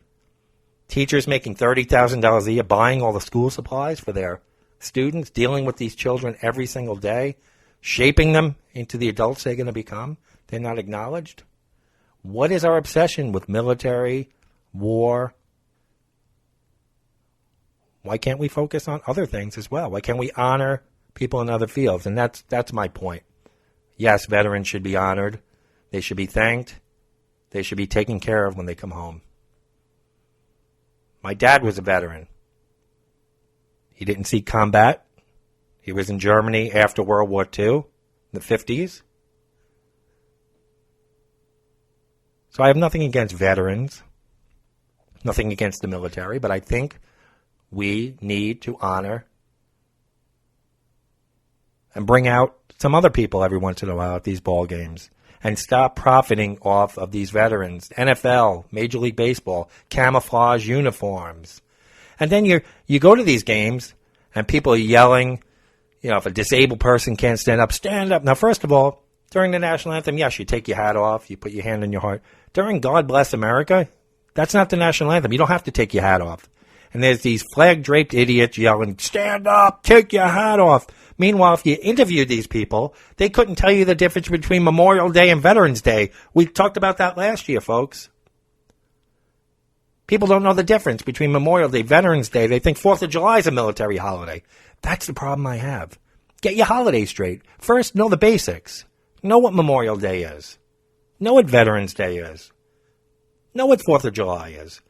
Teachers making $30,000 a year, buying all the school supplies for their students, dealing with these children every single day, shaping them into the adults they're going to become. They're not acknowledged. What is our obsession with military, war? Why can't we focus on other things as well? Why can't we honor people in other fields? And that's my point. Yes, veterans should be honored. They should be thanked. They should be taken care of when they come home. My dad was a veteran. He didn't see combat. He was in Germany after World War II, in the 50s. So I have nothing against veterans, nothing against the military, but I think we need to honor and bring out some other people every once in a while at these ball games and stop profiting off of these veterans. NFL, Major League Baseball, camouflage uniforms. And then you go to these games and people are yelling, if a disabled person can't stand up, stand up. Now, first of all, during the national anthem, yes, you take your hat off, you put your hand on your heart. During God Bless America, that's not the national anthem. You don't have to take your hat off. And there's these flag-draped idiots yelling, stand up, take your hat off. Meanwhile, if you interviewed these people, they couldn't tell you the difference between Memorial Day and Veterans Day. We talked about that last year, folks. People don't know the difference between Memorial Day, Veterans Day. They think 4th of July is a military holiday. That's the problem I have. Get your holidays straight. First, know the basics. Know what Memorial Day is. Know what Veterans Day is. Know what 4th of July is.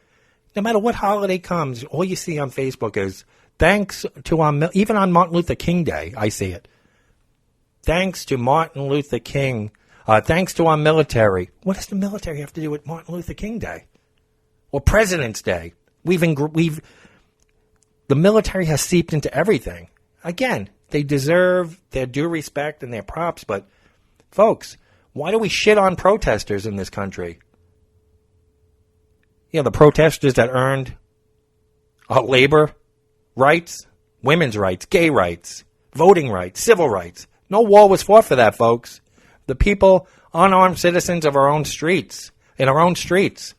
No matter what holiday comes, all you see on Facebook is thanks to even on Martin Luther King Day, I see it. Thanks to Martin Luther King. Thanks to our military. What does the military have to do with Martin Luther King Day? Or President's Day? The military has seeped into everything. Again, they deserve their due respect and their props, but folks, why do we shit on protesters in this country? The protesters that earned labor rights, women's rights, gay rights, voting rights, civil rights. No war was fought for that, folks. The people, unarmed citizens of our own streets, in our own streets,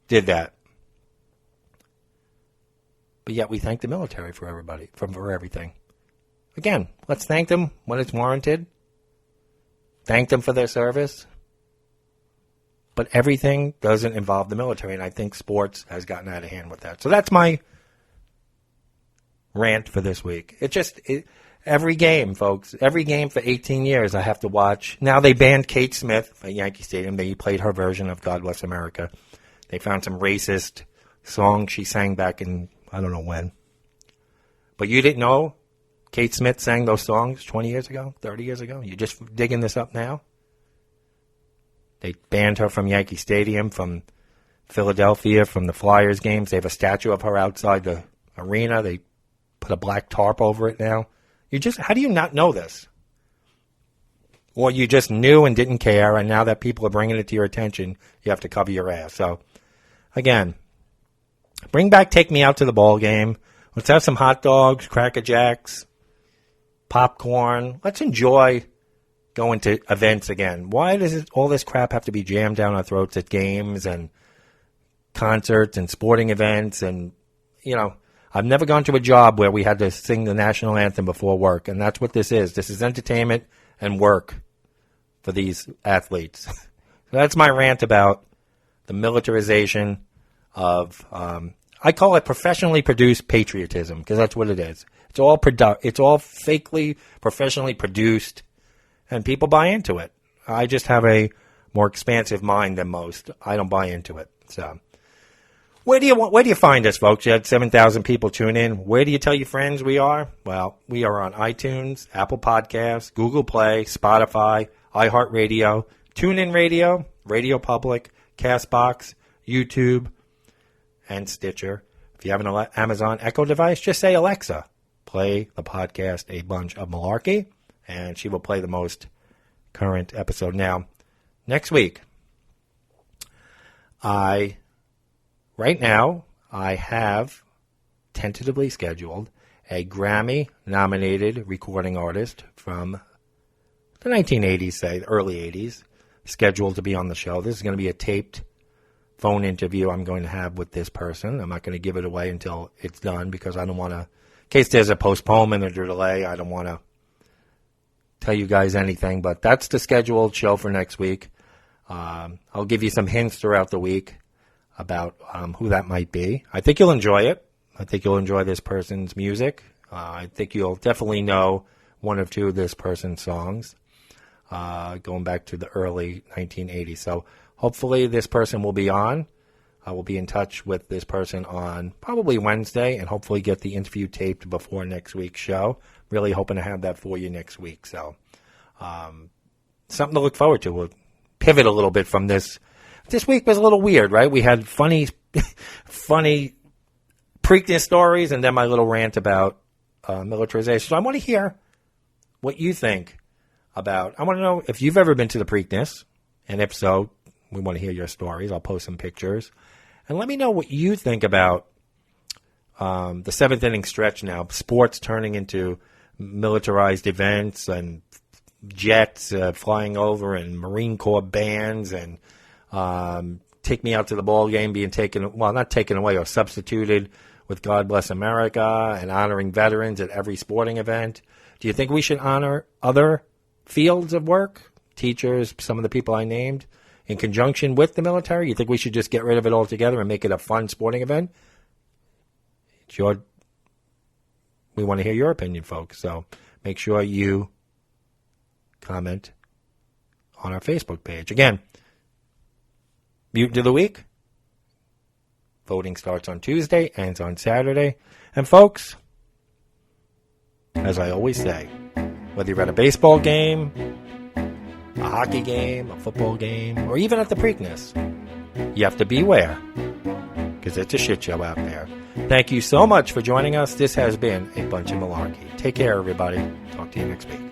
did that. But yet we thank the military for everything. Again, let's thank them when it's warranted. Thank them for their service. But everything doesn't involve the military, and I think sports has gotten out of hand with that. So that's my rant for this week. Every game, folks, every game for 18 years I have to watch. Now they banned Kate Smith at Yankee Stadium. They played her version of God Bless America. They found some racist song she sang back in, I don't know when. But you didn't know Kate Smith sang those songs 20 years ago, 30 years ago? You're just digging this up now? They banned her from Yankee Stadium, from Philadelphia, from the Flyers games. They have a statue of her outside the arena. They put a black tarp over it now. How do you not know this? Or you just knew and didn't care, and now that people are bringing it to your attention, you have to cover your ass. So, again, take me out to the ball game. Let's have some hot dogs, Cracker Jacks, popcorn. Let's enjoy going to events again. Why does all this crap have to be jammed down our throats at games and concerts and sporting events. And, I've never gone to a job where we had to sing the national anthem before work. And that's what this is. This is entertainment and work for these athletes. So that's my rant about the militarization of, I call it professionally produced patriotism, because that's what it is. It's all fakely, professionally produced, and people buy into it. I just have a more expansive mind than most. I don't buy into it. So, where do you find us, folks? You had 7,000 people tune in. Where do you tell your friends we are? Well, we are on iTunes, Apple Podcasts, Google Play, Spotify, iHeartRadio, TuneIn Radio, Radio Public, Castbox, YouTube, and Stitcher. If you have an Amazon Echo device, just say, Alexa, play the podcast A Bunch of Malarkey, and she will play the most current episode. Now, next week, right now, I have tentatively scheduled a Grammy-nominated recording artist from the 1980s, say, the early 80s, scheduled to be on the show. This is going to be a taped phone interview I'm going to have with this person. I'm not going to give it away until it's done, because I don't want to, in case there's a postponement or delay, I don't want to tell you guys anything. But that's the scheduled show for next week. I'll give you some hints throughout the week about who that might be. I think you'll enjoy it. I think you'll enjoy this person's music. I think you'll definitely know one or two of this person's songs, going back to the early 1980s. So hopefully this person will be on. I will be in touch with this person on probably Wednesday, and hopefully get the interview taped before next week's show. Really hoping to have that for you next week. So something to look forward to. We'll pivot a little bit from this. This week was a little weird, right? We had funny Preakness stories, and then my little rant about militarization. So I want to hear what you think about. I want to know if you've ever been to the Preakness, and if so, we want to hear your stories. I'll post some pictures, and let me know what you think about the seventh inning stretch now. Sports turning into militarized events, and jets flying over, and Marine Corps bands, and Take Me Out to the Ball Game being not taken away or substituted with God Bless America, and honoring veterans at every sporting event. Do you think we should honor other fields of work, teachers, some of the people I named, in conjunction with the military? You think we should just get rid of it altogether and make it a fun sporting event? We want to hear your opinion, folks. So make sure you comment on our Facebook page. Again, Mutant of the Week. Voting starts on Tuesday, ends on Saturday. And folks, as I always say, whether you're at a baseball game, a hockey game, a football game, or even at the Preakness, you have to beware, because it's a shit show out there. Thank you so much for joining us. This has been A Bunch of Malarkey. Take care, everybody. Talk to you next week.